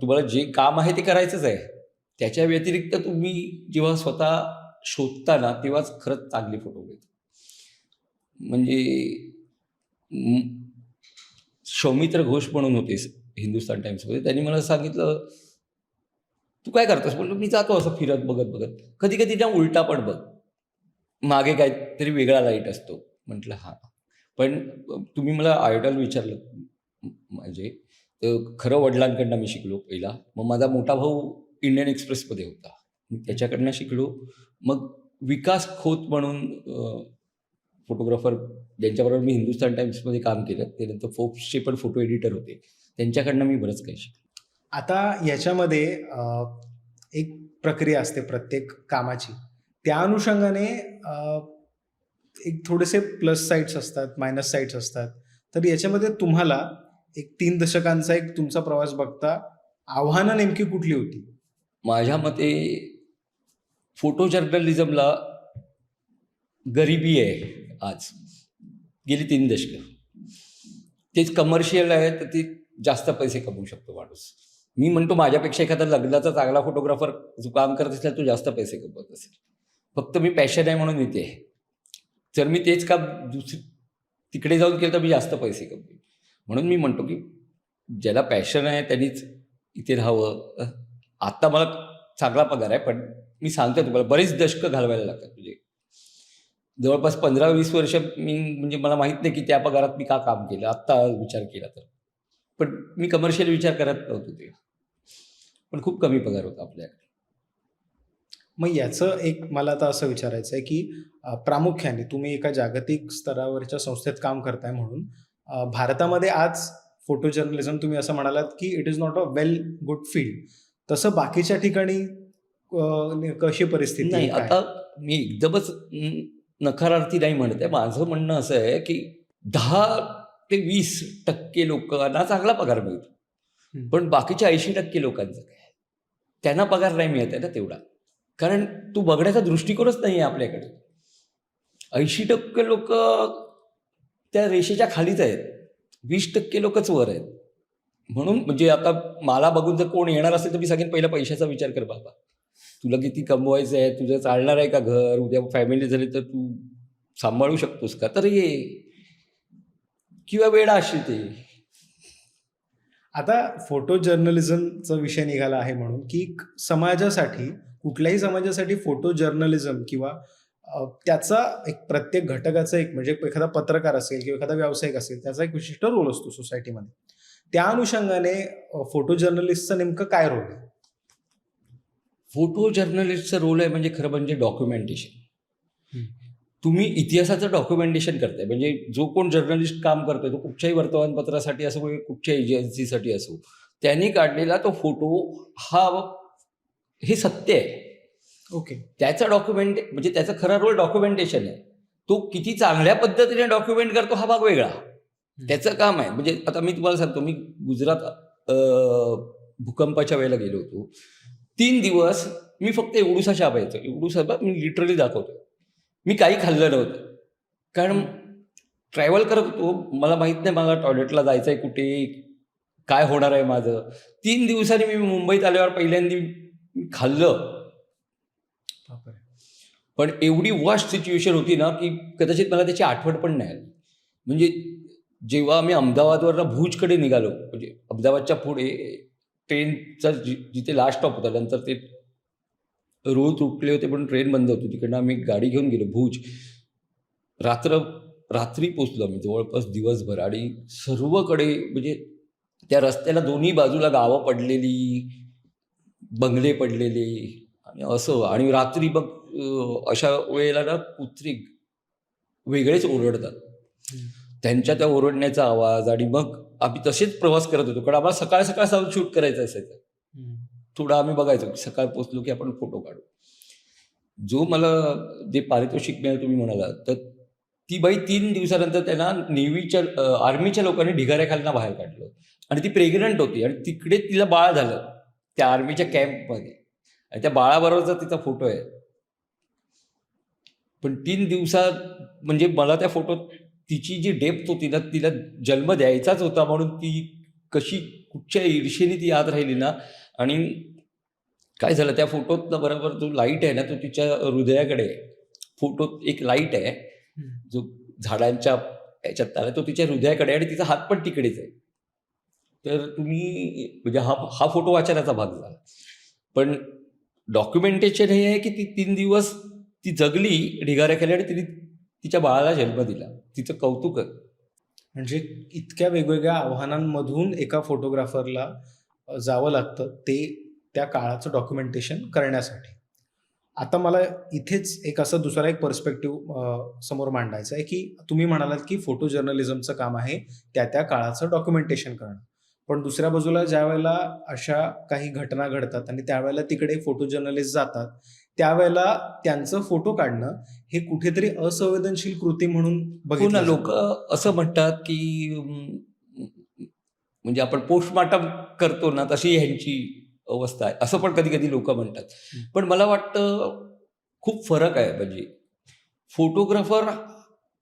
तुम्हाला जे काम आहे ते करायचंच आहे. त्याच्या व्यतिरिक्त तुम्ही जेव्हा स्वतः शोधता ना, तेव्हाच खरंच चांगले फोटो मिळतात. म्हणजे सौमित्र घोष म्हणून होते हिंदुस्तान टाइम्समध्ये. त्यांनी मला सांगितलं, "तू काय करतोस?" म्हटलं, "मी जातो असं फिरत बघत-बघत. कधी-कधी ना उलटा पण बघ. मागे काहीतरी वेगळा लाईट असतो." म्हटलं, "हां." पण तुम्ही मला आयडॉल विचारलं म्हणजे तर खरं वडिलांकडनं मी शिकलो पहिला. मग माझा मोठा भाऊ इंडियन एक्सप्रेसमध्ये होता. मी त्याच्याकडनं शिकलो. मग विकास खोत म्हणून फोटोग्राफर ज्यांच्याबरोबर मी हिंदुस्तान टाइम्समध्ये काम केलं. ते नंतर फोर्ब्सचे पण फोटो एडिटर होते. त्यांच्याकडनं मी बरंच काही शिकलो. आता याच्यामध्ये एक प्रक्रिया असते प्रत्येक कामाची. त्या अनुषंगाने एक थोडेसे प्लस साइड्स असतात, मायनस साइड्स असतात. तर याच्यामध्ये तुम्हाला एक 3 दशकांचा एक तुमचा प्रवास बघता आव्हानं नेमकी कुठली होती? माझ्या मते फोटो जर्नलिझमला गरिबी आहे आज. गेली 3 दशकं. तेच कमर्शियल आहे, तर ते जास्त पैसे कमवू शकतो माणूस. मी म्हणतो माझ्यापेक्षा एखादा लग्नाचा चांगला फोटोग्राफर जो काम करत असेल, तो जास्त पैसे कमवत असेल. फक्त मी पॅशन आहे म्हणून इथे आहे. जर मी तेच काम तिकडे जाऊन केलं, तर मी जास्त पैसे कमवेन. म्हणून मी म्हणतो की ज्याला पॅशन आहे त्यांनीच इथे राहावं. आत्ता मला चांगला पगार आहे, पण मी सांगतो तुम्हाला बरीच दशकं घालवायला लागतात. म्हणजे जवळपास 15-20 वर्ष मी म्हणजे मला माहीत नाही की त्या पगारात मी का काम केलं आत्ता विचार केला तर. पण मी कमर्शियल विचार करत नव्हतो ते. पण खूप कमी पगार होता आपल्याकडे. मग याचं एक मला आता असं विचारायचं आहे, की प्रामुख्याने तुम्ही एका जागतिक स्तरावरच्या संस्थेत काम करताय म्हणून भारतामध्ये आज फोटो जर्नलिझम तुम्ही असं म्हणालात, की it is not a well good field. तसं बाकीच्या ठिकाणी कशी परिस्थिती नाही, आहे, काय? आता मी एकदमच नकारार्थी नाही म्हणत आहे. माझं म्हणणं असं आहे की 10 ते 20% लोकांना चांगला पगार मिळतो. हं. पण बाकीच्या 80% लोकांचं काय? त्यांना पगार नाही मिळत आहे ना तेवढा. कारण तू बघण्याचा दृष्टिकोनच नाही आहे आपल्याकडे. 80% लोकं त्या रेषेच्या खालीच आहेत. 20% लोकच वर आहेत. म्हणून म्हणजे आता मला बघून जर कोण येणार असेल तर मी सांगेन पहिला पैशाचा विचार कर बाबा. तुला किती कमवायचं आहे? तुझं चालणार आहे का घर? उद्या फॅमिली झाली तर तू सांभाळू शकतोस का? तर ये. किंवा वेडा असशील ते. आता फोटो जर्नलिझमचा विषय निघाला आहे म्हणून, की समाजासाठी कुठल्याही समाजासाठी फोटो जर्नलिझम किंवा त्याचा एक प्रत्येक घटकाचा एक म्हणजे एखादा पत्रकार असेल किंवा एखादा व्यावसायिक असेल, त्याचा एक विशिष्ट रोल असतो सोसायटीमध्ये. त्या अनुषंगाने फोटो जर्नलिस्टचा नेमकं काय रोल आहे? फोटो जर्नलिस्टचा रोल आहे म्हणजे खरं म्हणजे डॉक्युमेंटेशन. हं. तुम्ही इतिहासाचं डॉक्युमेंटेशन करताय. म्हणजे जो कोण जर्नलिस्ट काम करतोय तो कुठच्याही वर्तमानपत्रासाठी असो किंवा कुठच्या एजन्सीसाठी असो, त्यांनी काढलेला तो फोटो हा हे सत्य आहे. ओके. त्याचा डॉक्युमेंट म्हणजे त्याचा खरा रोल डॉक्युमेंटेशन आहे. तो किती चांगल्या पद्धतीने डॉक्युमेंट करतो हा भाग वेगळा. त्याचं काम आहे. म्हणजे आता मी तुम्हाला सांगतो, मी गुजरात भूकंपाच्या वेळेला गेलो होतो. 3 दिवस मी फक्त एवढूसा चहा प्यायचो. एवढूसा मी लिटरली दाखवतो. मी काही खाल्लं नव्हतं. कारण ट्रॅव्हल करत होतो. मला माहीत नाही मला टॉयलेटला जायचं आहे कुठे, काय होणार आहे माझं. 3 दिवसांनी मी मुंबईत आल्यावर पहिल्यांदा मी खाल्लं. बापरे! पण एवढी वर्स्ट सिच्युएशन होती ना, की कदाचित मला त्याची आठवण पण नाही आली. म्हणजे जेव्हा आम्ही अहमदाबादवरनं भुजकडे निघालो, म्हणजे अहमदाबादच्या पुढे ट्रेनचा जिथे लास्ट स्टॉप होता, नंतर ते रोड तुटले होते पण ट्रेन बंद होती. तिकडनं आम्ही गाडी घेऊन गेलो भुज. रात्री पोचलो आम्ही जवळपास दिवसभर आणि सर्वकडे म्हणजे त्या रस्त्याला दोन्ही बाजूला गावं पडलेली, बंगले पडलेले आणि असं. आणि रात्री बघ अशा वेळेला ना कुत्री वेगळेच ओरडतात. त्यांच्या त्या ओरडण्याचा आवाज आणि मग आम्ही तसेच प्रवास करत होतो. कारण आम्हाला सकाळ जाऊन शूट करायचं असायचं. थोडं आम्ही बघायचो की सकाळ पोचलो की आपण फोटो काढू. जो मला जे पारितोषिक मिळालं तुम्ही म्हणालात, तर ती बाई 3 दिवसानंतर त्यांना नेव्हीच्या आर्मीच्या लोकांनी ढिगाऱ्याखालनं बाहेर काढलं आणि ती प्रेग्नंट होती आणि तिकडे तिला बाळ झालं त्या आर्मीच्या कॅम्पमध्ये आणि त्या बाळाबरोबरचा तिचा फोटो आहे. पण 3 दिवसात म्हणजे मला त्या फोटोत तिची जी डेप्थ होती ना, तिला जन्म द्यायचाच होता म्हणून ती कशी कुठच्या ईर्षेने ती आत राहिली ना. आणि काय झालं त्या फोटोत ना, बरोबर जो लाईट आहे ना तो तिच्या हृदयाकडे आहे. फोटोत एक लाईट आहे जो झाडांच्या ह्याच्यात आला, तो तिच्या हृदयाकडे आहे आणि तिचा हात पण तिकडेच आहे. तर तुम्ही म्हणजे हा फोटो वाचनाचा भाग झाला. पण डॉक्युमेंटेशन हे आहे की ती 3 दिवस ती जगली ढिगाऱ्याखाली आणि तिने तिच्या बाळाला जन्म दिला. तिचं कौतुक आहे. म्हणजे इतक्या वेगवेगळ्या आव्हानांमधून एका फोटोग्राफरला जावं लागतं ते त्या काळाचं डॉक्युमेंटेशन करण्यासाठी. आता मला इथेच एक असा दुसरा एक पर्स्पेक्टिव्ह समोर मांडायचा आहे, की तुम्ही म्हणालात की फोटो जर्नलिझमचं काम आहे त्या काळाचं डॉक्युमेंटेशन करणं. पण दुसऱ्या बाजूला ज्यावेळेला अशा काही घटना घडतात आणि त्यावेळेला तिकडे फोटो जर्नलिस्ट जातात, त्यावेळेला त्यांचं फोटो काढणं हे कुठेतरी असंवेदनशील कृती म्हणून हो ना, बघितलं जातं. लोक असं म्हणतात की म्हणजे आपण पोस्टमॉर्टम करतो ना तशी ह्यांची अवस्था आहे, असं पण कधी कधी लोक म्हणतात. पण मला वाटतं खूप फरक आहे. म्हणजे फोटोग्राफर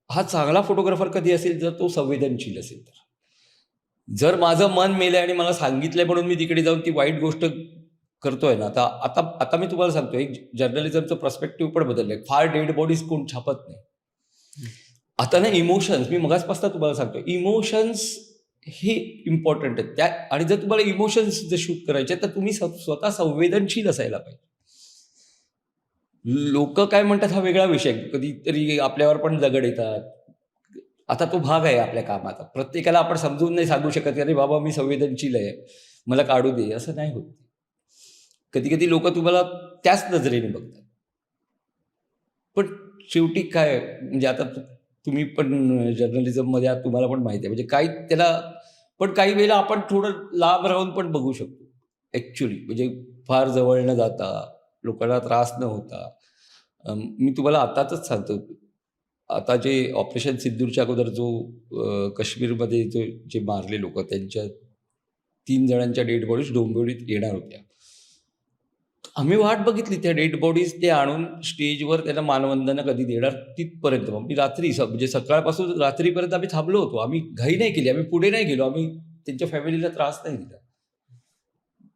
हा चांगला फोटोग्राफर कधी असेल जर तो संवेदनशील असेल. तर जर माझं मन मेलंय आणि मला सांगितलंय म्हणून मी तिकडे जाऊन ती वाईट गोष्ट करतोय ना, आता आता आता मी तुम्हाला सांगतो एक जर्नलिझमचं पर्स्पेक्टिव्ह पण बदललंय. फार डेड बॉडीज कोण छापत नाही. आता ना इमोशन्स, मी मगाचपासून तुम्हाला सांगतो, इमोशन्स हे इम्पॉर्टंट आहे त्या. आणि जर तुम्हाला इमोशन्स जर शूट करायचे तर तुम्ही स्वतः संवेदनशील असायला पाहिजे. लोक काय म्हणतात हा वेगळा विषय. कधीतरी आपल्यावर पण दगड येतात. आता तो भाग आहे आपल्या कामाचा. प्रत्येकाला आपण समजून नाही सांगू शकत की अरे बाबा मी संवेदनशील आहे, मला काढू दे, असं नाही होत. कधी कधी लोक तुम्हाला त्याच नजरेने बघतात. पण शेवटी काय म्हणजे आता तुम्ही पण जर्नलिझममध्ये आहात, तुम्हाला पण माहिती आहे म्हणजे काही त्याला. पण काही वेळेला आपण थोडं लांब राहून पण बघू शकतो ॲक्च्युली. म्हणजे फार जवळ न जाता, लोकांना त्रास न होता. मी तुम्हाला आताच सांगतो, आता जे ऑपरेशन सिंदूरच्या अगोदर जो काश्मीरमध्ये जे मारले लोक, त्यांच्या 3 जणांच्या डेड बॉडीज डोंबिवलीत येणार होत्या. आम्ही वाट बघितली त्या डेड बॉडीज ते आणून स्टेजवर त्यांना मानवंदना कधी देणार तिथपर्यंत. मग मी रात्री म्हणजे सकाळपासून रात्रीपर्यंत आम्ही थांबलो होतो. आम्ही घाई नाही केली, आम्ही पुढे नाही गेलो, आम्ही त्यांच्या फॅमिलीला त्रास नाही दिला.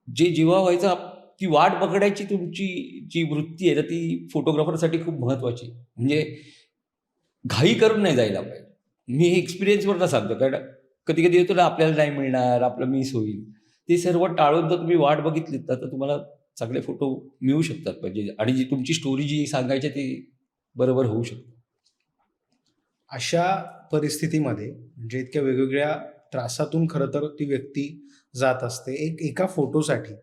जे जेव्हा व्हायचं ती वाट बघण्याची तुमची जी वृत्ती आहे ना, ती फोटोग्राफरसाठी खूप महत्त्वाची आहे. म्हणजे घाई करून नाही जायला पाहिजे. मी हे एक्सपिरियन्सवरनं सांगतो. कारण कधी कधी येतो ना आपल्याला नाही मिळणार, आपलं मिस होईल. ते सर्व टाळून जर तुम्ही वाट बघितलीत ना, तर तुम्हाला चांगले फोटो मिळू शकतात. म्हणजे आणि जी तुमची स्टोरी जी सांगायची ती बरोबर होऊ शकते. अशा परिस्थितीमध्ये म्हणजे इतक्या वेगवेगळ्या त्रासातून खरं तर ती व्यक्ती जात असते एका फोटोसाठी.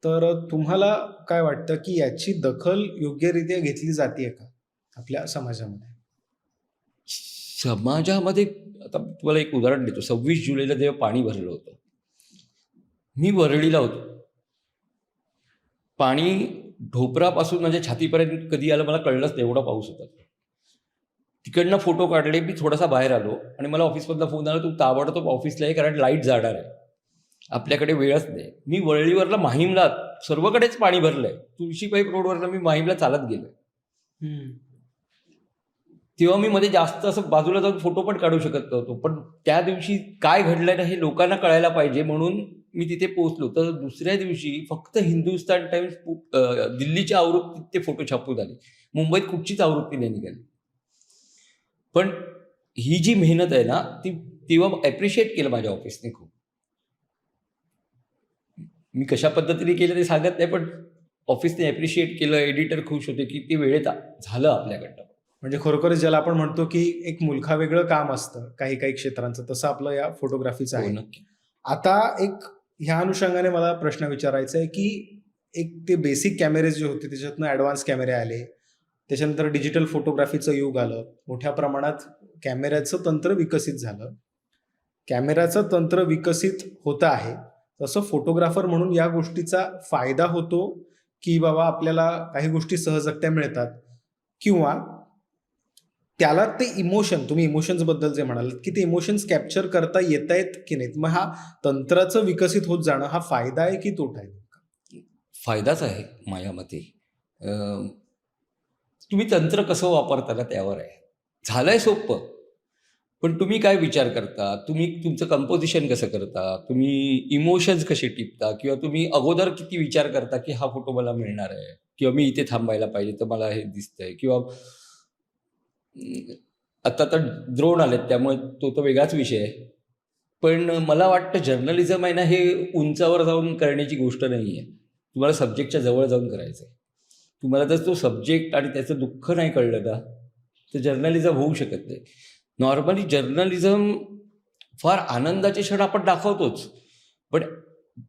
तर तुम्हाला काय वाटतं की याची दखल योग्यरित्या घेतली जाते का आपल्या समाजामध्ये? समाजामध्ये आता तुम्हाला एक उदाहरण देतो. 26 जुलैला जेव्हा पाणी भरलं होतं, मी वरळीला होतो. पाणी ढोपरापासून म्हणजे छातीपर्यंत कधी आलं मला कळलंच नाही, एवढा पाऊस होता. तिकडनं फोटो काढले. मी थोडासा बाहेर आलो आणि मला ऑफिसमधला फोन आला, तू ताबडतोब ऑफिसला आहे कारण लाईट जाणार आहे. आपल्याकडे वेळच नाही. मी वरळीवरला माहीमला सर्वकडेच पाणी भरलंय. तुळशीपाईप रोडवरनं मी माहीमला चालत गेलोय. तेव्हा मी मध्ये जास्त असं बाजूला जाऊन फोटो पण काढू शकत नव्हतो. पण त्या दिवशी काय घडलं ना हे लोकांना कळायला पाहिजे म्हणून मी तिथे पोहोचलो. तर दुसऱ्या दिवशी फक्त हिंदुस्तान टाइम्स दिल्लीच्या आवृत्तीत ते फोटो छापून आले. मुंबईत कुठचीच आवृत्ती नाही निघाली. पण ही जी मेहनत आहे ना, ती तेव्हा ॲप्रिशिएट केलं माझ्या ऑफिसने खूप. मी कशा पद्धतीने केलं ते सांगत नाही, पण ऑफिसने ॲप्रिशिएट केलं. एडिटर खुश होते की ते वेळेत झालं आपल्याकडनं. म्हणजे खरोखरच ज्याला आपण म्हणतो की एक मुलखावेगळं काम असतं काही काही क्षेत्रांचं, तसं आपलं या फोटोग्राफीचं हो, आहे. नक्की. आता एक ह्या अनुषंगाने मला प्रश्न विचारायचा आहे की एक ते बेसिक कॅमेरे जे होते त्याच्यातनं ॲडव्हान्स कॅमेरे आले, त्याच्यानंतर डिजिटल फोटोग्राफीचं युग आलं, मोठ्या प्रमाणात कॅमेऱ्याचं तंत्र विकसित झालं. कॅमेऱ्याचं तंत्र विकसित होतं आहे, तसं फोटोग्राफर म्हणून या गोष्टीचा फायदा होतो की बाबा आपल्याला काही गोष्टी सहजगत्या मिळतात, किंवा त्याला ते इमोशन, तुम्ही इमोशन्सबद्दल जे म्हणालात की ते इमोशन्स कॅप्चर करता येत आहेत की नाहीत? मग हा तंत्राचं विकसित होत जाणं हा फायदा आहे की तोटा आहे? फायदाच आहे माझ्या मते. तुम्ही तंत्र कसं वापरता ना त्यावर आहे. झालंय सोपं, पण तुम्ही काय विचार करता, तुम्ही तुमचं कंपोजिशन कसं करता, तुम्ही इमोशन्स कसे टिपता, किंवा तुम्ही अगोदर किती विचार करता की हा फोटो मला मिळणार आहे, किंवा मी इथे थांबायला पाहिजे तर मला हे दिसतंय, किंवा आता तर ड्रोन आलेत त्यामुळे तो तर वेगळाच विषय आहे. पण मला वाटतं जर्नलिझम आहे ना, हे उंचावर जाऊन करण्याची गोष्ट नाही आहे. तुम्हाला सब्जेक्टच्या जवळ जाऊन करायचं आहे. तुम्हाला जर तो सब्जेक्ट आणि त्याचं दुःख नाही कळलं ना, तर जर्नलिझम होऊ शकत नाही. नॉर्मली जर्नलिझम फार आनंदाचे क्षण आपण दाखवतोच. पण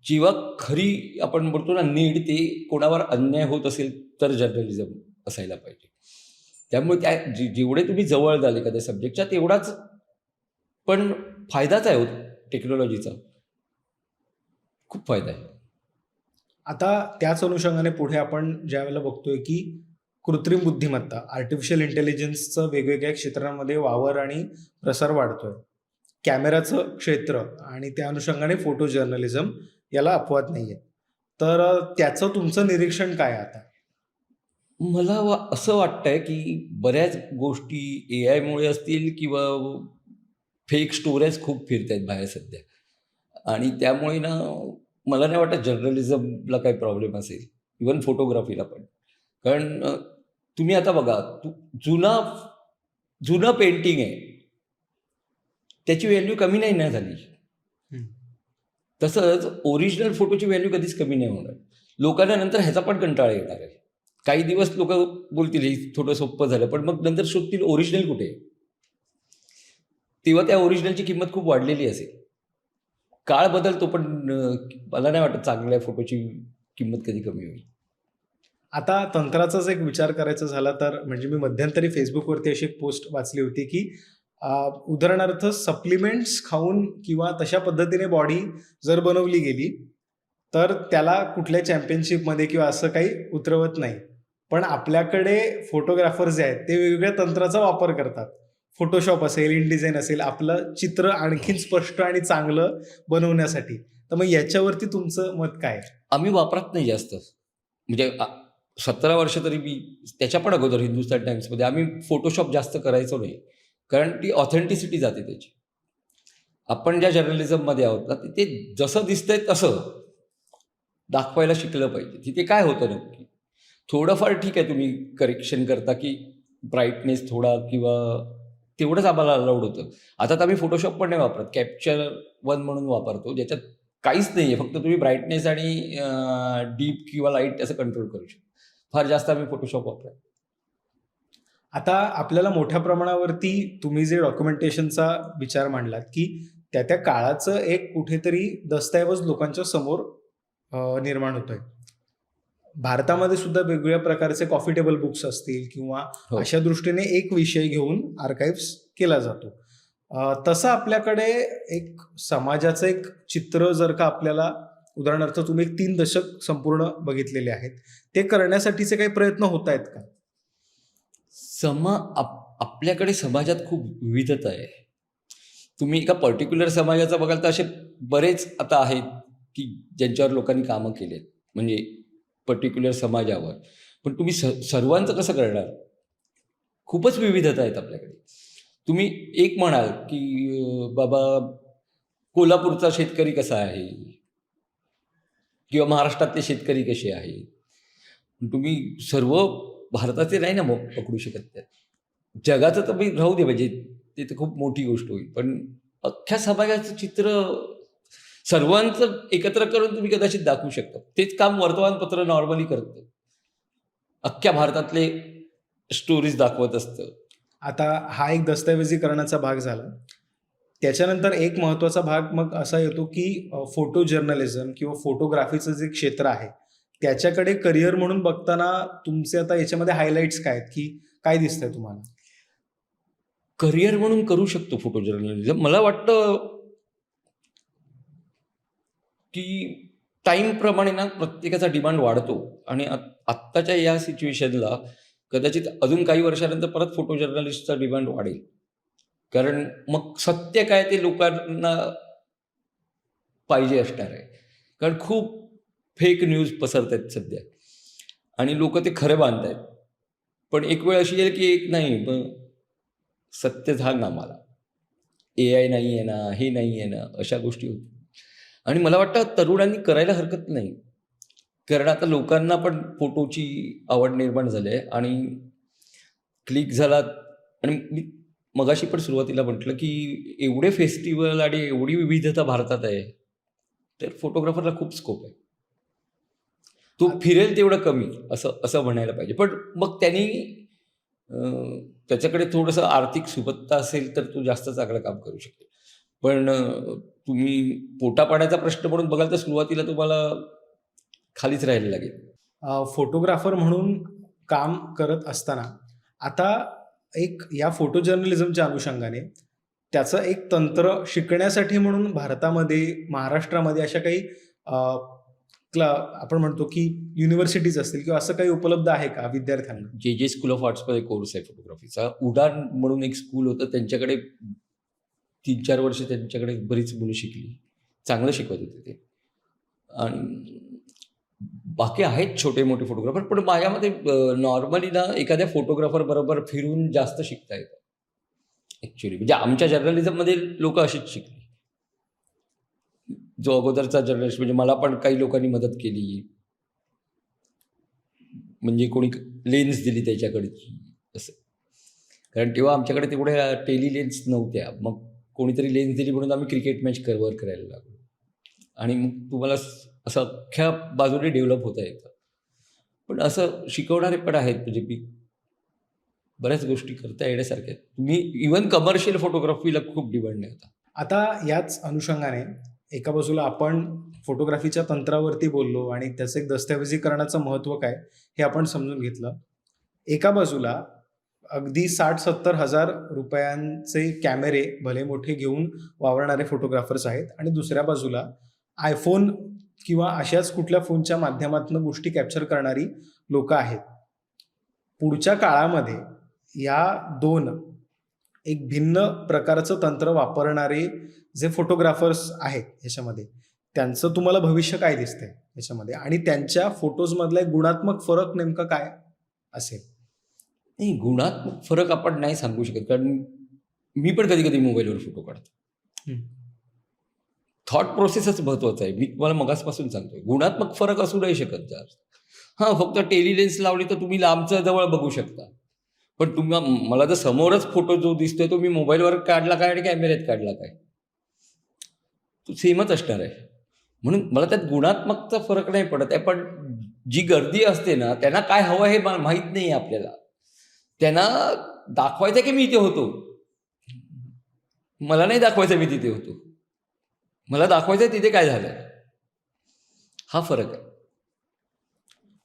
जेव्हा खरी आपण बोलतो ना नीड, ते कोणावर अन्याय होत असेल तर जर्नलिझम असायला पाहिजे. त्यामुळे त्या जेवढे तुम्ही जवळ जाल एखाद्या सब्जेक्टच्या तेवढाच पण फायदाच आहे हो टेक्नॉलॉजीचा. खूप फायदा आहे. आता त्याच अनुषंगाने पुढे आपण ज्यावेळेला बघतोय की कृत्रिम बुद्धिमत्ता, आर्टिफिशियल इंटेलिजन्सचं वेगवेगळ्या क्षेत्रांमध्ये वावर आणि प्रसार वाढतोय. कॅमेराचं क्षेत्र आणि त्या अनुषंगाने फोटो जर्नलिझम याला अपवाद नाहीये. तर त्याचं तुमचं निरीक्षण काय आहे आता? मला असं वाटतंय की बऱ्याच गोष्टी एआयमुळे असतील, किंवा फेक स्टोऱ्याच खूप फिरत आहेत बाहेर सध्या. आणि त्यामुळे ना मला नाही वाटत जर्नलिझमला काही प्रॉब्लेम असेल, इवन फोटोग्राफीला पण. कारण तुम्ही आता बघा, जुनं पेंटिंग आहे, त्याची व्हॅल्यू कमी नाही ना झाली. हम्म. तसंच ओरिजिनल फोटोची व्हॅल्यू कधीच कमी नाही होणार. लोकांना नंतर ह्याचा पण कंटाळा येणार आहे. काही दिवस लोक बोलतील हे थोडं सोपं झालं, पण मग नंतर शोधतील ओरिजिनल कुठे आहे. तेव्हा त्या ओरिजिनलची किंमत खूप वाढलेली असेल. काळ बदलतो, पण मला नाही वाटत चांगल्या फोटोची किंमत कधी कमी होईल. आता तंत्राचाच एक विचार करायचा झाला तर म्हणजे मी मध्यंतरी फेसबुकवरती अशी एक पोस्ट वाचली होती की उदाहरणार्थ सप्लिमेंट्स खाऊन किंवा तशा पद्धतीने बॉडी जर बनवली गेली तर त्याला कुठल्या चॅम्पियनशिपमध्ये किंवा असं काही उतरवत नाही. पण आपल्याकडे फोटोग्राफर जे आहेत ते वेगवेगळ्या तंत्राचा वापर करतात. फोटोशॉप असेल, इनडिझाईन असेल, आपलं चित्र आणखीन स्पष्ट आणि चांगलं बनवण्यासाठी. तर मग याच्यावरती तुमचं मत काय आहे? आम्ही वापरत नाही जास्त. म्हणजे 17 वर्ष तरी मी त्याच्या पण अगोदर हिंदुस्तान टाइम्समध्ये आम्ही फोटोशॉप जास्त करायचो नाही. कारण ती ऑथेंटिसिटी जाते त्याची. आपण ज्या जर्नलिझममध्ये आहोत ना, ते जसं दिसतंय तसं दाखवायला शिकलं पाहिजे. तिथे काय होतं नक्की? थोडंफार ठीक आहे, तुम्ही करेक्शन करता की ब्राईटनेस थोडा किंवा तेवढंच आम्हाला अलाउड होतं. आता तर आम्ही फोटोशॉप पण नाही वापरत. कॅप्चर वन म्हणून वापरतो, ज्याच्यात काहीच नाही आहे. फक्त तुम्ही ब्राईटनेस आणि डीप किंवा लाईट असं कंट्रोल करू शकता. फार जास्त आम्ही फोटोशॉप वापरतो. आता आपल्याला मोठ्या प्रमाणावरती तुम्ही जे डॉक्युमेंटेशनचा विचार मांडलात की त्या त्या काळाचं एक कुठेतरी दस्तऐवज लोकांच्या समोर निर्माण होतोय. भारतामध्ये सुद्धा वेगवेगळ्या प्रकारचे कॉफी टेबल बुक्स असतील किंवा हो. अशा दृष्टीने एक विषय घेऊन आर्काइव्स केला जातो. तसं आपल्याकडे एक समाजाचं एक चित्र जर का आपल्याला उदाहरणार्थ तुम्ही 3 दशक संपूर्ण बघितलेले आहेत. ते करण्यासाठीचे काही प्रयत्न होत आहेत का? आपल्याकडे समाजात खूप विविधता आहे. तुम्ही एका पर्टिक्युलर समाजाचं बघाल तर असे बरेच आता आहेत की ज्यांच्यावर लोकांनी कामं केलेत, म्हणजे पर्टिक्युलर समाजावर. पण तुम्ही सर्वांचं कसं करणार? खूपच विविधता आहेत आपल्याकडे. तुम्ही एक म्हणाल की बाबा कोल्हापूरचा शेतकरी कसा आहे किंवा महाराष्ट्रातले शेतकरी कसे आहेत. तुम्ही सर्व भारताचे नाही ना मग पकडू शकत त्यात. जगाचं तर मी राहू दे, म्हणजे ते तर खूप मोठी गोष्ट होईल. पण अख्ख्या समाजाचं चित्र सर्वांचं एकत्र करून तुम्ही कदाचित दाखवू शकता. तेच काम वर्तमानपत्र नॉर्मली करतं. अख्ख्या भारतातले स्टोरीज दाखवत असतं. आता हा एक दस्तऐवजीकरणाचा भाग झाला. त्याच्यानंतर एक महत्त्वाचा भाग मग असा येतो की फोटो जर्नलिझम किंवा फोटोग्राफीचं जे क्षेत्र आहे, त्याच्याकडे करिअर म्हणून बघताना तुमचे आता याच्यामध्ये हायलाइट्स काय आहेत, की काय दिसतंय तुम्हाला? करिअर म्हणून करू शकतो फोटो जर्नलिझम. मला वाटतं की टाईमप्रमाणे ना प्रत्येकाचा डिमांड वाढतो आणि आत्ताच्या या सिच्युएशनला कदाचित अजून काही वर्षानंतर परत फोटो जर्नलिस्टचा डिमांड वाढेल. कारण मग सत्य काय ते लोकांना पाहिजे असणार आहे. कारण खूप फेक न्यूज पसरत आहेत सध्या आणि लोकं ते खरं मानतायत. पण एक वेळ अशी येईल की एक नाही, मग सत्य सांग आम्हाला. AI नाही आहे ना, हे नाही आहे ना, अशा गोष्टी होतील. आणि मला वाटतं तरुणांनी करायला हरकत नाही. कारण आता लोकांना पण फोटोची आवड निर्माण झाली आहे आणि क्लिक झालात. आणि मी मगाशी पण सुरुवातीला म्हटलं की एवढे फेस्टिवल आणि एवढी विविधता भारतात आहे, तर फोटोग्राफरला खूप स्कोप आहे. तो फिरेल तेवढं कमी, असं असं म्हणायला पाहिजे. पण मग त्यांनी त्याच्याकडे थोडंसं आर्थिक सुबत्ता असेल तर तो जास्त चांगलं काम करू शकेल. पण तुम्ही पोटापाण्याचा प्रश्न म्हणून बघाल तर सुरुवातीला तुम्हाला खालीच राहायला लागेल. फोटोग्राफर म्हणून काम करत असताना आता एक या फोटो जर्नलिझमच्या अनुषंगाने त्याचं एक तंत्र शिकण्यासाठी म्हणून भारतामध्ये, महाराष्ट्रामध्ये अशा काही अ, आपण म्हणतो की युनिव्हर्सिटीज असतील किंवा असं काही उपलब्ध आहे का विद्यार्थ्यांना? जे स्कूल ऑफ आर्ट्समध्ये कोर्स आहे फोटोग्राफीचा. उडान म्हणून एक स्कूल होतं, त्यांच्याकडे 3-4 वर्ष त्यांच्याकडे बरीच मुलं शिकली. चांगलं शिकवत होते ते. आणि बाकी आहेत छोटे-मोठे फोटोग्राफर. पण माझ्या मते नॉर्मली ना एखाद्या फोटोग्राफर बरोबर फिरून जास्त शिकता येतं. ॲक्चुअली म्हणजे आमच्या जर्नलिझममध्ये लोकं अशीच शिकली. जो अगोदरचा जर्नलिस्ट म्हणजे मला पण काही लोकांनी मदत केली. म्हणजे कोणी लेन्स दिली त्याच्याकडची असं. कारण तेव्हा आमच्याकडे तेवढ्या टेली लेन्स नव्हत्या. मग कोणीतरी लेन्स दिली म्हणून आम्ही क्रिकेट मॅच कव्हर करायला लागलो. आणि मग तुम्हाला असं अख्ख्या बाजूने डेव्हलप होता येतं. पण असं शिकवणारे पण आहेत, म्हणजे मी बऱ्याच गोष्टी करता येण्यासारख्या आहेत. तुम्ही इव्हन कमर्शियल फोटोग्राफीला खूप डिमांड आहे आता. आता याच अनुषंगाने एका बाजूला आपण फोटोग्राफीच्या तंत्रावरती बोललो आणि त्याचं एक दस्तऐवजीकरणाचं महत्त्व काय हे आपण समजून घेतलं. एका बाजूला अगदी 60-70 हजार रुपयांचे कॅमेरे भले मोठे घेऊन वावरणारे फोटोग्राफर्स आहेत आणि दुसऱ्या बाजूला आयफोन किंवा अशाच कुठल्या फोनच्या माध्यमातून गोष्टी कॅप्चर करणारी लोकं आहेत. पुढच्या काळामध्ये या दोन एक भिन्न प्रकारचं तंत्र वापरणारे जे फोटोग्राफर्स आहेत ह्याच्यामध्ये, त्यांचं तुम्हाला भविष्य काय दिसतंय ह्याच्यामध्ये आणि त्यांच्या फोटोजमधला एक गुणात्मक फरक नेमका काय असेल? नाही, गुणात्मक फरक आपण नाही सांगू शकत, कारण मी पण कधी कधी मोबाईलवर फोटो काढतो. हं. थॉट प्रोसेसच महत्वाचं आहे. मी तुम्हाला मगासपासून सांगतोय, गुणात्मक फरक असू नाही शकत जास्त. हां, फक्त टेलिलेन्स लावली तर तुम्ही लांबचं जवळ बघू शकता. पण मला जर समोरच फोटो जो दिसतोय तो मी मोबाईलवर काढला काय आणि कॅमेऱ्यात काढला काय, तो सेमच असणार आहे. म्हणून मला त्यात गुणात्मकचा फरक नाही पडत आहे. पण जी गर्दी असते ना, त्यांना काय हवं हे माहीत नाही आहे आपल्याला. त्यांना दाखवायचं की मी इथे होतो. मला नाही दाखवायचं मी तिथे होतो. मला दाखवायचं तिथे काय झालं. हा फरक आहे.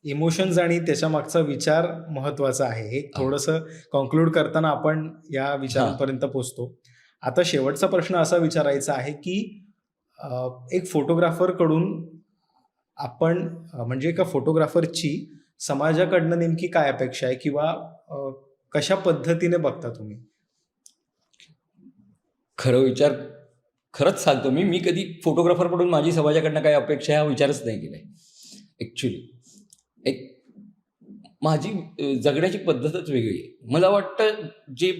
इमोशन्स आणि त्याच्या मागचा विचार महत्त्वाचा आहे. हे थोडंसं कॉन्क्लूड करताना आपण या विचारांपर्यंत पोहोचतो. आता शेवटचा प्रश्न असा विचारायचा आहे की एक फोटोग्राफरकडून आपण म्हणजे एका फोटोग्राफरची समाजाकडनं नेमकी काय अपेक्षा आहे किंवा कशा पद्धतीने बघता तुम्ही? खरंच सांगतो मी कधी फोटोग्राफरकडून माझी समाजाकडनं काय अपेक्षा आहे हा विचारच नाही केलाय. ॲक्च्युली माझी जगण्याची पद्धतच वेगळी आहे. मला वाटतं जे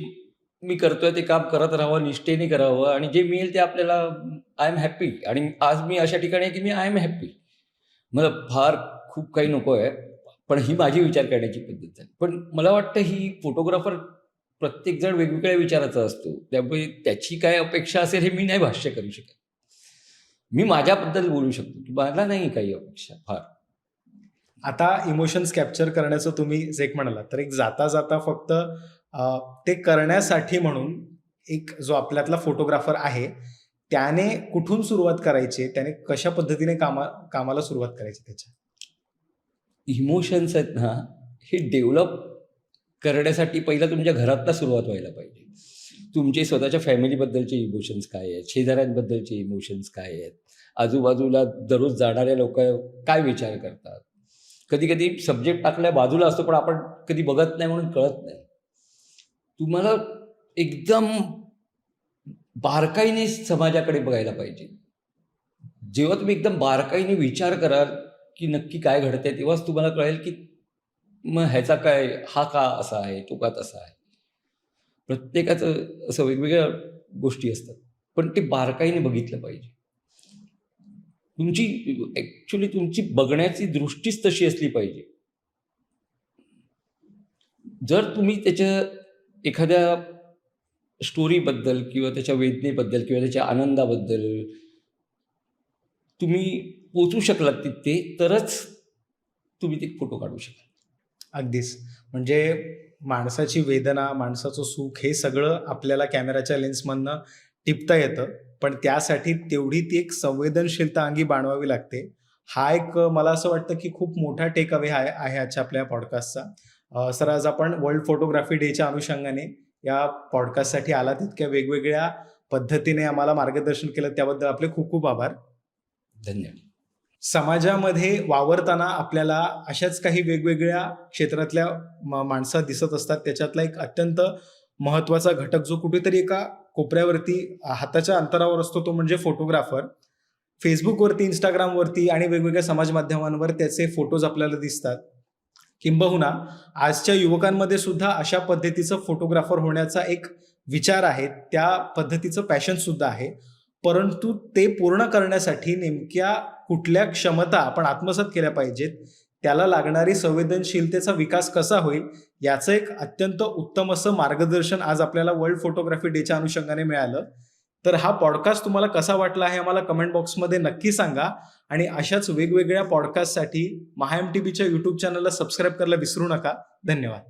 मी करतोय ते काम करत राहावं, निष्ठेने करावं आणि जे मिळेल ते आपल्याला आय एम हॅप्पी. आणि आज मी अशा ठिकाणी आहे की मी आय एम हॅप्पी. मला फार खूप काही नको आहे, पण ही माझी विचार करण्याची पद्धत आहे. पण मला वाटतं ही फोटोग्राफर प्रत्येकजण वेगवेगळ्या विचाराचा असतो, त्यामुळे त्याची काय अपेक्षा असेल हे मी नाही भाष्य करू शकत. मी माझ्याबद्दल बोलू शकतो की मला नाही काही अपेक्षा फार. आता इमोशन्स कॅप्चर करण्याचं तुम्ही जे एक म्हणाला, तर एक जाता जाता फक्त ते करण्यासाठी म्हणून एक जो आपल्यातला फोटोग्राफर आहे त्याने कुठून सुरुवात करायची, त्याने कशा पद्धतीने कामाला सुरुवात करायची त्याच्या? इमोशन्स आहेत ना, हे डेव्हलप करण्यासाठी पहिला तुमच्या घरातला सुरुवात व्हायला पाहिजे. तुमचे स्वतःच्या फॅमिलीबद्दलचे इमोशन्स काय आहेत, शेजाऱ्यांबद्दलचे इमोशन्स काय आहेत, आजूबाजूला दररोज जाणारे लोक काय विचार करतात. कधी कधी सब्जेक्ट टाकल्या बाजूला असतो पण आपण कधी बघत नाही म्हणून कळत नाही. तुम्हाला एकदम बारकाईने समाजाकडे बघायला पाहिजे. जेव्हा तुम्ही एकदम बारकाईने विचार कराल की नक्की काय घडतंय, तेव्हाच तुम्हाला कळेल की मग ह्याचा काय, हा का असा आहे, तो का तसा आहे. प्रत्येकाचं असं वेगवेगळ्या गोष्टी असतात, पण ते बारकाईने बघितलं पाहिजे. तुमची बघण्याची दृष्टीच तशी असली पाहिजे. जर तुम्ही त्याच्या एखाद्या स्टोरीबद्दल किंवा त्याच्या वेदनेबद्दल किंवा त्याच्या आनंदाबद्दल तुम्ही पोचू शकलात तिथे, तरच तुम्ही ते फोटो काढू शकाल. अगदीच. म्हणजे माणसाची वेदना, माणसाचं सुख हे सगळं आपल्याला कॅमेराच्या लेन्समधनं टिपता येतं, पण त्यासाठी तेवढी ती एक संवेदनशीलता अंगी बाणवावी लागते. हा एक मला असं वाटतं की खूप मोठा टेक अवे आहे आजच्या आपल्या पॉडकास्टचा. सर, आज आपण वर्ल्ड फोटोग्राफी डेच्या अनुषंगाने या पॉडकास्टसाठी आलात, इतक्या वेगवेगळ्या पद्धतीने आम्हाला मार्गदर्शन केलं, त्याबद्दल आपले खूप खूप आभार. धन्यवाद. समाजामध्ये वावरताना आपल्याला अशाच काही वेगवेगळ्या क्षेत्रातल्या माणसं दिसत असतात. त्याच्यातला एक अत्यंत महत्त्वाचा घटक जो कुठेतरी एका कोपऱ्यावरती हाताच्या अंतरावर असतो, तो म्हणजे फोटोग्राफर. फेसबुकवरती, इंस्टाग्रामवरती आणि वेगवेगळ्या समाज माध्यमांवर त्याचे फोटोज आपल्याला दिसतात. किंबहुना आजच्या युवकांमध्ये सुद्धा अशा पद्धतीचं फोटोग्राफर होण्याचा एक विचार आहे, त्या पद्धतीचं पॅशन सुद्धा आहे. परंतु ते पूर्ण करण्यासाठी नेमक्या कुठल्या क्षमता आपण आत्मसात केल्या पाहिजेत, त्याला लागणारी संवेदनशीलतेचा विकास कसा होईल, याचं एक अत्यंत उत्तम असं मार्गदर्शन आज आपल्याला वर्ल्ड फोटोग्राफी डेच्या अनुषंगाने मिळालं. तर हा पॉडकास्ट तुम्हाला कसा वाटला हे आम्हाला कमेंट बॉक्समध्ये नक्की सांगा आणि अशाच वेगवेगळ्या पॉडकास्टसाठी MahaMTVच्या यूट्यूब चॅनलला सबस्क्राईब करायला विसरू नका. धन्यवाद.